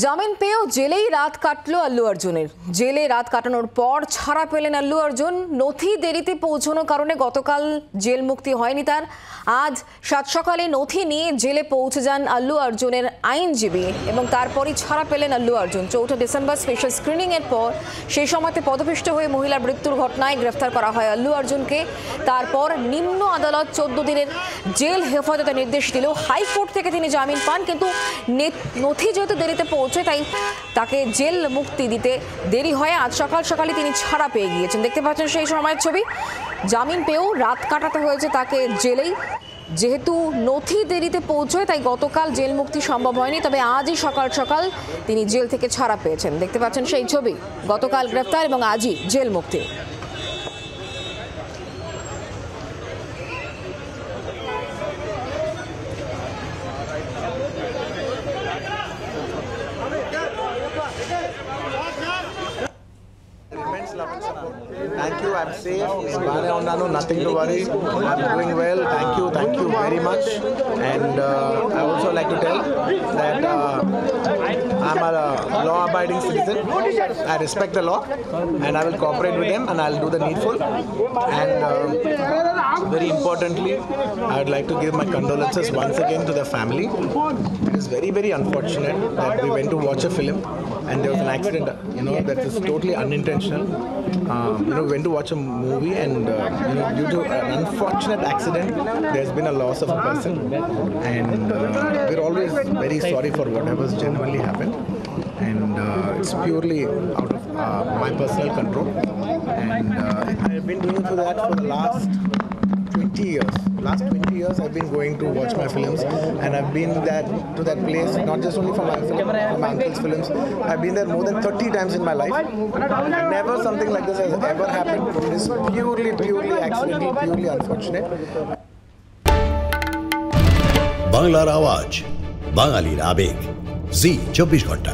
জামিন পেয়েও জেলেই রাত কাটলো আল্লু অর্জুনের। জেলে রাত কাটানোর পর ছাড়া পেলেন আল্লু অর্জুন। নথি দেরিতে পৌঁছানোর কারণে গতকাল জেল মুক্তি হয়নি তার। আজ সাত সকালে নথি নিয়ে জেলে পৌঁছে যান আল্লু অর্জুনের আইনজীবী এবং তারপরই ছাড়া পেলেন Allu Arjun. 4 December special screening এর পর সেই সময়তে পদপিষ্ট হয়ে মহিলার মৃত্যুর ঘটনায় গ্রেফতার করা হয় আল্লু অর্জুনকে। তারপর নিম্ন আদালত 14 দিনের জেল হেফাজতের নির্দেশ দিলেও হাইকোর্ট থেকে তিনি জামিন পান, কিন্তু নথি যেহেতু দেরিতে পৌঁছে তাই তাকে জেল মুক্তি দিতে দেরি হয়। আজ সকালে তিনি ছাড়া পেয়ে গিয়েছেন। দেখতে পাচ্ছেন সেই সময়ের ছবি। জামিন পেয়েও রাত কাটাতে হয়েছে তাকে জেলেই। যেহেতু নথি দেরিতে পৌঁছয় তাই গতকাল জেল মুক্তি সম্ভব হয়নি, তবে আজই সকাল তিনি জেল থেকে ছাড়া পেয়েছেন। দেখতে পাচ্ছেন সেই ছবি। গতকাল গ্রেফতার এবং আজই জেল মুক্তি। Thank you. I'm safe. Nothing to worry. I'm doing well. Thank you very much. And I also like to tell that I'm a law-abiding citizen. I respect the law, and I will cooperate with them, and I'll do the needful. And very importantly, I would like to give my condolences once again to the family. It is very unfortunate that we went to watch a film and there was an accident. That is totally unintentional. We went to watch a movie and due to an unfortunate accident there's been a loss of a person, and we're always very sorry for whatever's genuinely happened, and it's purely out of my personal control, and I've been doing for that for the last 20 years. Last 20 years I've been going to watch my films, and I've been to that place not just only for my film, for my uncle's films. I've been there more than 30 times in my life. Never something like this has ever happened. It's purely accidental, purely unfortunate. বাংলার আওয়াজ, বাঙালির আবেগ, জি 24 ঘন্টা।